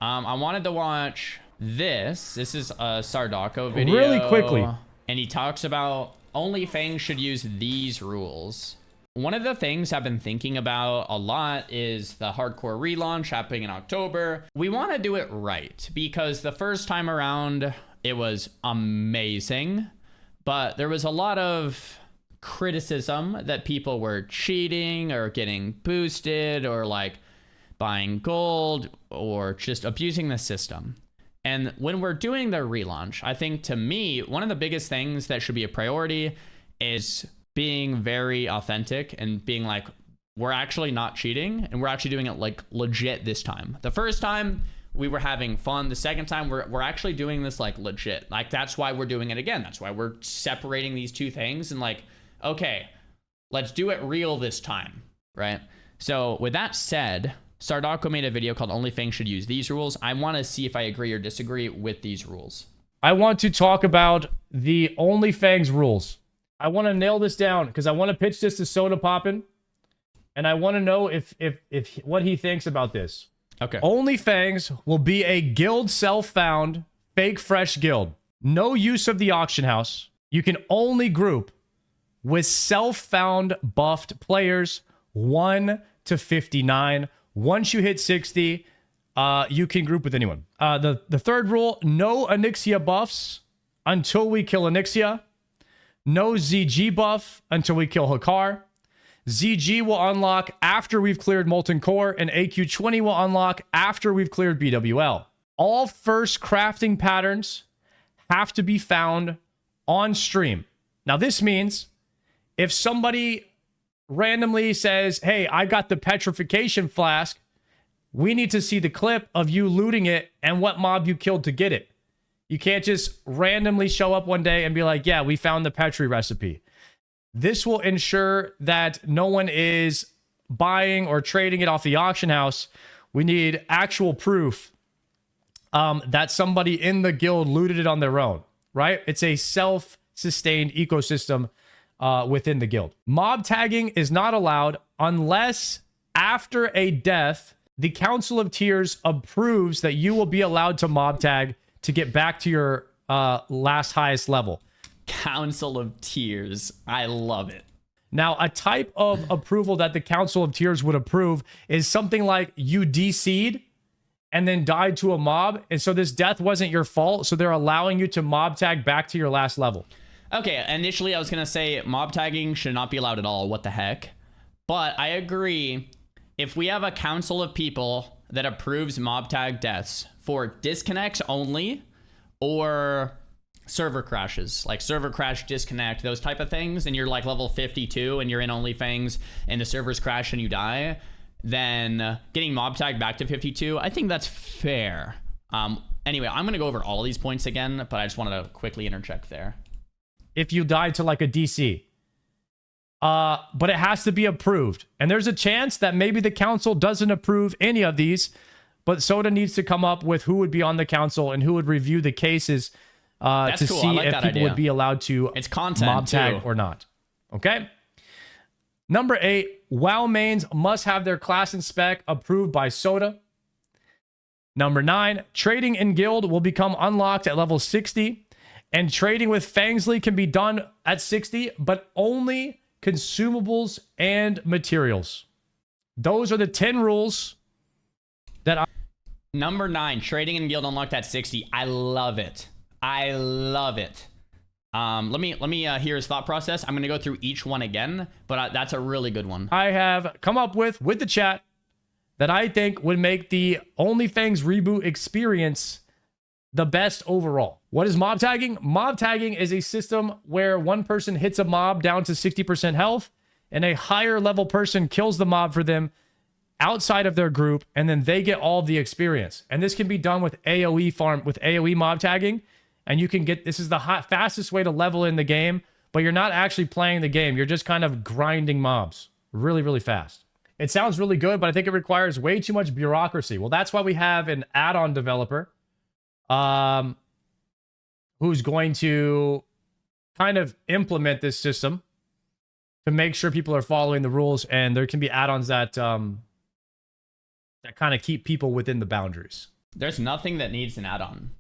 I wanted to watch this. This is a Sardako video. Really quickly. And he talks about only Fangs should use these rules. One of the things I've been thinking about a lot is the hardcore relaunch happening in October. We want to do it right because the first time around, it was amazing. But there was a lot of criticism that people were cheating or getting boosted or like buying gold or just abusing the system. And when we're doing the relaunch, I think to me, one of the biggest things that should be a priority is being very authentic and being like, we're actually not cheating and we're actually doing it like legit this time. The first time we were having fun. The second time we're actually doing this like legit. Like that's why we're doing it again. That's why we're separating these two things and like, okay, let's do it real this time, right? So with that said, Sardako made a video called Only Fangs Should Use These Rules. I want to see if I agree or disagree with these rules. I want to talk about the Only Fangs rules. I want to nail this down because I want to pitch this to Soda Poppin', and I want to know if what he thinks about this. Okay. Only Fangs will be a guild self-found, fake fresh guild. No use of the auction house. You can only group with self-found buffed players 1 to 59. Once you hit 60, you can group with anyone. The third rule, no Onyxia buffs until we kill Onyxia. No ZG buff until we kill Hakar. ZG will unlock after we've cleared Molten Core, and AQ20 will unlock after we've cleared BWL. All first crafting patterns have to be found on stream. Now, this means if somebody randomly says, hey, I got the petrification flask, we need to see the clip of you looting it and what mob you killed to get it. You can't just randomly show up one day and be like, yeah, we found the Petri recipe. This will ensure that no one is buying or trading it off the auction house. We need actual proof that somebody in the guild looted it on their own, right? It's a self-sustained ecosystem within the guild. Mob tagging is not allowed unless after a death, the Council of Tears approves that you will be allowed to mob tag to get back to your last highest level. Council of Tears. I love it. Now, a type of approval that the Council of Tears would approve is something like you DC'd and then died to a mob. And so this death wasn't your fault. So they're allowing you to mob tag back to your last level. Okay, initially I was going to say mob tagging should not be allowed at all. What the heck? But I agree. If we have a council of people that approves mob tag deaths for disconnects only or server crashes, like server crash, disconnect, those type of things, and you're like level 52 and you're in Only Fangs and the servers crash and you die, then getting mob tagged back to 52, I think that's fair. Anyway, I'm going to go over all of these points again, but I just wanted to quickly interject there. If you died to like a DC. But it has to be approved. And there's a chance that maybe the council doesn't approve any of these, but Soda needs to come up with who would be on the council and who would review the cases to cool. see like if people would be allowed to it's content mob tag too. or not. Okay. Number 8, WoW mains must have their class and spec approved by Soda. Number 9, trading in guild will become unlocked at level 60, and trading with Fangsley can be done at 60, but only consumables and materials. Those are the 10 rules that I... Number 9, trading in guild unlocked at 60. I love it. I love it. Let me hear his thought process. I'm going to go through each one again, but that's a really good one. I have come up with the chat that I think would make the Only Fangs reboot experience the best overall. What is mob tagging? Mob tagging is a system where one person hits a mob down to 60% health and a higher level person kills the mob for them outside of their group, and then they get all the experience. And this can be done with AoE mob tagging. And you can get, this is the fastest way to level in the game, but you're not actually playing the game. You're just kind of grinding mobs really, really fast. It sounds really good, but I think it requires way too much bureaucracy. Well, that's why we have an add-on developer who's going to kind of implement this system to make sure people are following the rules, and there can be add-ons that that kind of keep people within the boundaries. There's nothing that needs an add-on.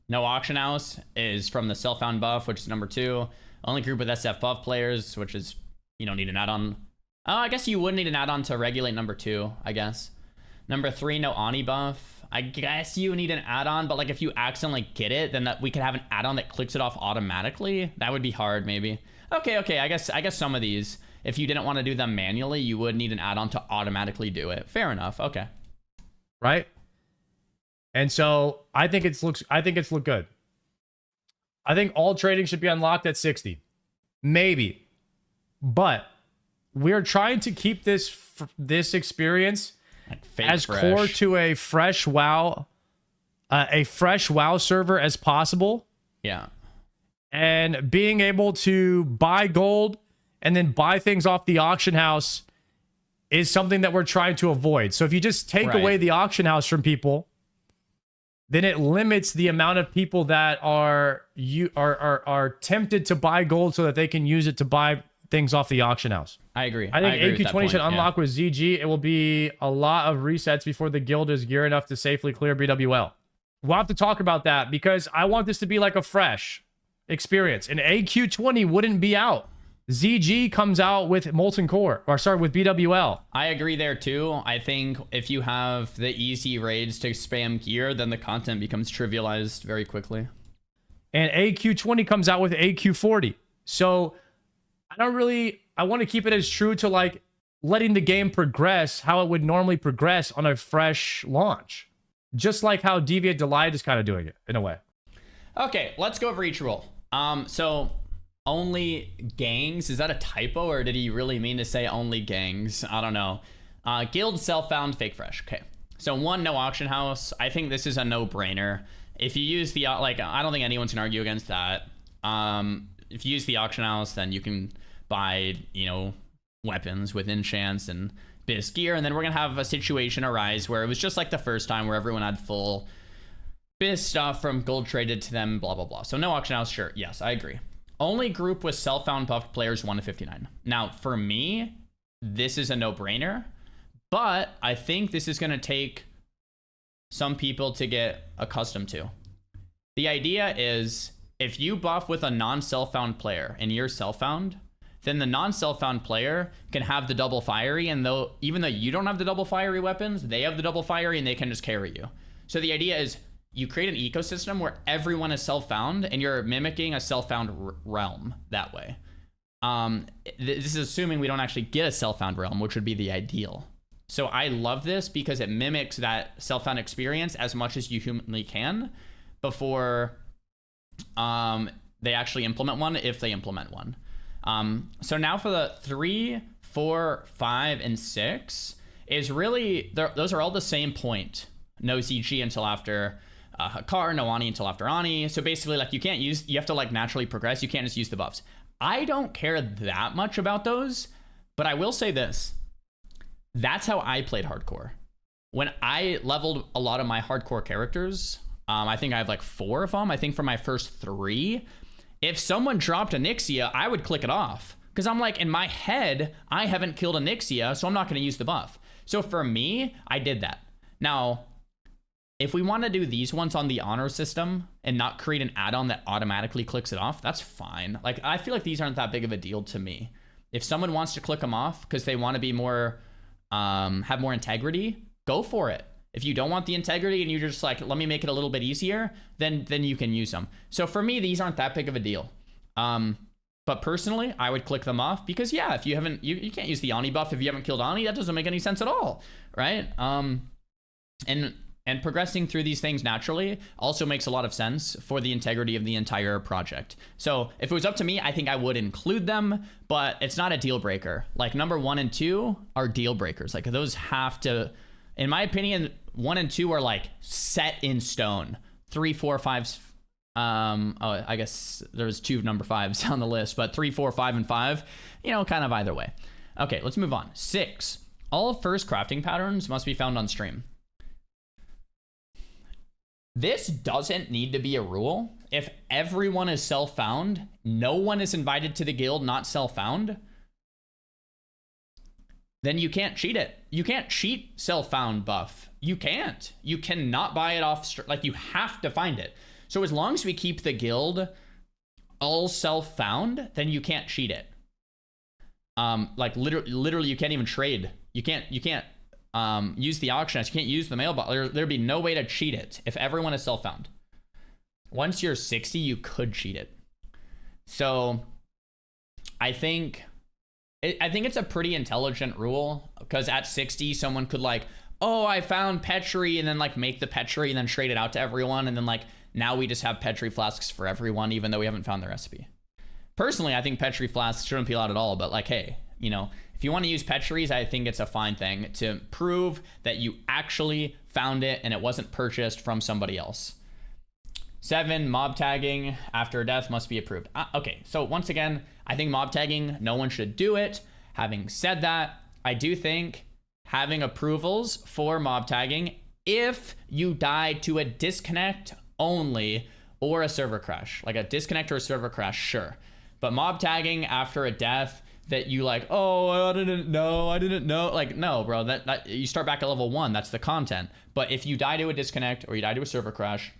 No auction house is from the self-found buff, which is number 2. Only group with SF buff players, which is, you don't need an add-on. Oh, I guess you would need an add-on to regulate number 2, I guess. Number 3, no Ani buff. I guess you need an add-on, but like if you accidentally get it, then we could have an add-on that clicks it off automatically. That would be hard, maybe. Okay, I guess some of these, if you didn't want to do them manually, you would need an add-on to automatically do it. Fair enough. Okay. Right? And so I think it's looked good. I think all trading should be unlocked at 60. Maybe. But we're trying to keep this experience like as core to a fresh WoW server as possible. Yeah. And being able to buy gold and then buy things off the auction house is something that we're trying to avoid. So if you just take away the auction house from people, then it limits the amount of people that are tempted to buy gold so that they can use it to buy things off the auction house. I agree. I think AQ20 should unlock with ZG. It will be a lot of resets before the guild is gear enough to safely clear BWL. We'll have to talk about that because I want this to be like a fresh experience. And AQ20 wouldn't be out. ZG comes out with Molten Core, with BWL. I agree there too. I think if you have the easy raids to spam gear, then the content becomes trivialized very quickly. And AQ20 comes out with AQ40. So I want to keep it as true to like letting the game progress how it would normally progress on a fresh launch. Just like how Deviant Delight is kind of doing it in a way. Okay, let's go over each rule. So only gangs, is that a typo or did he really mean to say only gangs? I don't know. Guild self-found fake fresh. Okay, so 1, no auction house. I think this is a no-brainer. If you use the I don't think anyone's gonna argue against that. If you use the auction house, then you can buy, weapons with enchants and biz gear, and then we're gonna have a situation arise where it was just like the first time where everyone had full biz stuff from gold traded to them, blah blah blah. So no auction house, sure, yes, I agree. Only group with self-found buffed players 1 to 59. Now for me, this is a no-brainer, but I think this is gonna take some people to get accustomed to. The idea is if you buff with a non-self-found player and you're self-found, then the non-self-found player can have the double fiery, and even though you don't have the double fiery weapons, they have the double fiery and they can just carry you. So the idea is you create an ecosystem where everyone is self-found and you're mimicking a self-found realm that way. This is assuming we don't actually get a self-found realm, which would be the ideal. So I love this because it mimics that self-found experience as much as you humanly can before they actually implement one, if they implement one. So now for the 3, 4, 5, and 6 is really, those are all the same point. No ZG until after Hakar, no Ani until after Ani. So basically, like, you have to like naturally progress. You can't just use the buffs. I don't care that much about those, but I will say this. That's how I played hardcore. When I leveled a lot of my hardcore characters, I think I have like 4 of them. I think for my first 3, if someone dropped a Nixia, I would click it off. Because I'm like, in my head, I haven't killed a Nixia, so I'm not going to use the buff. So for me, I did that. Now, if we want to do these ones on the honor system and not create an add-on that automatically clicks it off, that's fine. Like, I feel like these aren't that big of a deal to me. If someone wants to click them off because they want to be more, have more integrity, go for it. If you don't want the integrity and you're just like, let me make it a little bit easier, then you can use them. So for me, these aren't that big of a deal. But personally, I would click them off because yeah, if you haven't, you can't use the Ani buff if you haven't killed Ani. That doesn't make any sense at all, right? And progressing through these things naturally also makes a lot of sense for the integrity of the entire project. So if it was up to me, I think I would include them, but it's not a deal breaker. Like number 1 and 2 are deal breakers. Like those have to, in my opinion, 1 and 2 are like set in stone. 3, 4, 5. I guess there's 2 number 5s on the list, but 3, 4, 5, and 5, kind of either way. Okay, let's move on. 6. All first crafting patterns must be found on stream. This doesn't need to be a rule. If everyone is self-found, no one is invited to the guild not self-found, then you can't cheat it. you can't cheat self-found buff. You can't. You cannot buy it off. Like, you have to find it. So as long as we keep the guild all self-found, then you can't cheat it. Like literally you can't even trade. You can't use the auction house. You can't use the mailbox. There'd be no way to cheat it if everyone is self-found. Once you're 60, you could cheat it. So I think it's a pretty intelligent rule, because at 60, someone could like, oh, I found Petri, and then like make the Petri and then trade it out to everyone. And then like, now we just have Petri flasks for everyone, even though we haven't found the recipe. Personally, I think Petri flasks shouldn't be allowed at all, but like, hey, you know, if you want to use Petris, I think it's a fine thing to prove that you actually found it and it wasn't purchased from somebody else. 7, mob tagging after a death must be approved. Okay, so once again, I think mob tagging, no one should do it. Having said that, I do think having approvals for mob tagging, if you die to a disconnect only or a server crash, like a disconnect or a server crash, sure. But mob tagging after a death that you like, oh, I didn't know, like, no, bro, that you start back at level 1, that's the content. But if you die to a disconnect or you die to a server crash,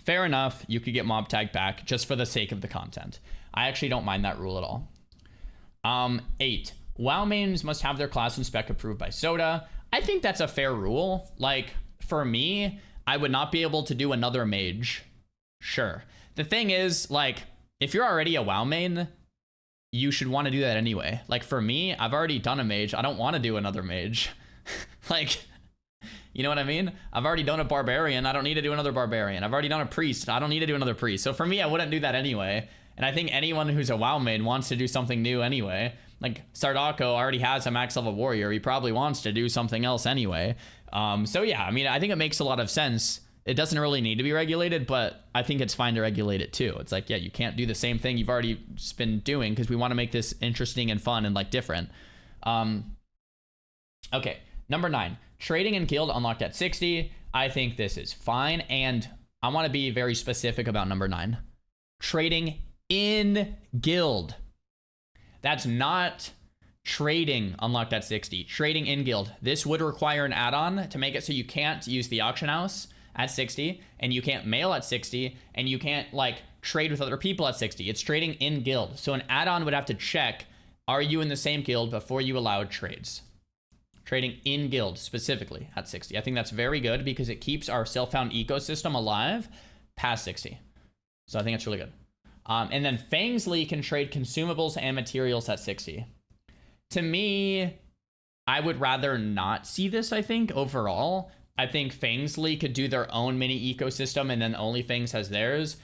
fair enough, you could get mob tagged back just for the sake of the content. I actually don't mind that rule at all. 8, WoW mains must have their class and spec approved by Soda. I think that's a fair rule. Like, for me, I would not be able to do another mage. Sure. The thing is, like, if you're already a WoW main, you should want to do that anyway. Like, for me, I've already done a mage. I don't want to do another mage. Like, you know what I mean? I've already done a barbarian. I don't need to do another barbarian. I've already done a priest. I don't need to do another priest. So for me, I wouldn't do that anyway. And I think anyone who's a WoW main wants to do something new anyway. Like, Sardako already has a max level warrior. He probably wants to do something else anyway. So yeah, I mean, I think it makes a lot of sense. It doesn't really need to be regulated, but I think it's fine to regulate it too. It's like, yeah, you can't do the same thing you've already just been doing, because we want to make this interesting and fun and like different. Okay, number 9, trading in guild unlocked at 60. I think this is fine, and I want to be very specific about number 9. Trading in guild. That's not trading unlocked at 60. Trading in guild. This would require an add-on to make it so you can't use the auction house at 60, and you can't mail at 60, and you can't like trade with other people at 60. It's trading in guild. So an add-on would have to check, are you in the same guild before you allow trades? Trading in guild specifically at 60. I think that's very good because it keeps our self-found ecosystem alive past 60. So I think it's really good. And then Fangs can trade consumables and materials at 60. To me, I would rather not see this, I think, overall. I think Fangs could do their own mini ecosystem, and then only Fangs has theirs.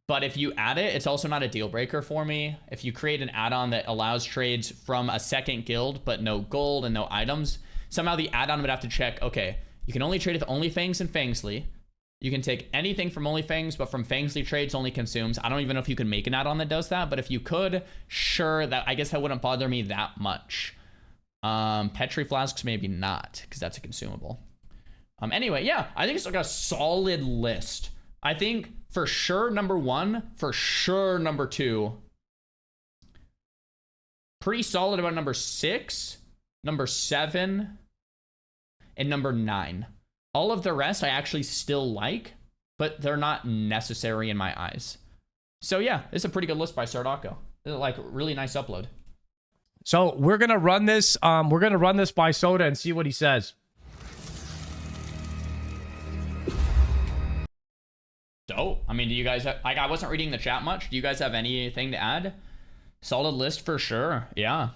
But if you add it, it's also not a deal breaker for me. If you create an add-on that allows trades from a second guild, but no gold and no items, somehow the add-on would have to check, okay, you can only trade with only Fangs and Fangsly. You can take anything from only Fangs, but from Fangsly trades only consumes. I don't even know if you can make an add-on that does that, but if you could, sure, that I guess that wouldn't bother me that much. Petri flasks, maybe not, because that's a consumable. Anyway, yeah, I think it's like a solid list. I think for sure number 1, for sure number 2. Pretty solid about number 6, number 7, and number 9. All of the rest I actually still like, but they're not necessary in my eyes. So yeah, it's a pretty good list by Sardako. Like, really nice upload. So we're gonna run this. We're gonna run this by Soda and see what he says. Dope. I mean, do you guys have, like, I wasn't reading the chat much. Do you guys have anything to add? Solid list for sure. Yeah.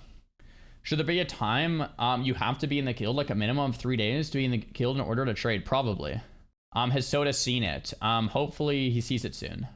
Should there be a time you have to be in the guild, like a minimum of 3 days to be in the guild in order to trade? Probably. Has Soda seen it? Hopefully he sees it soon.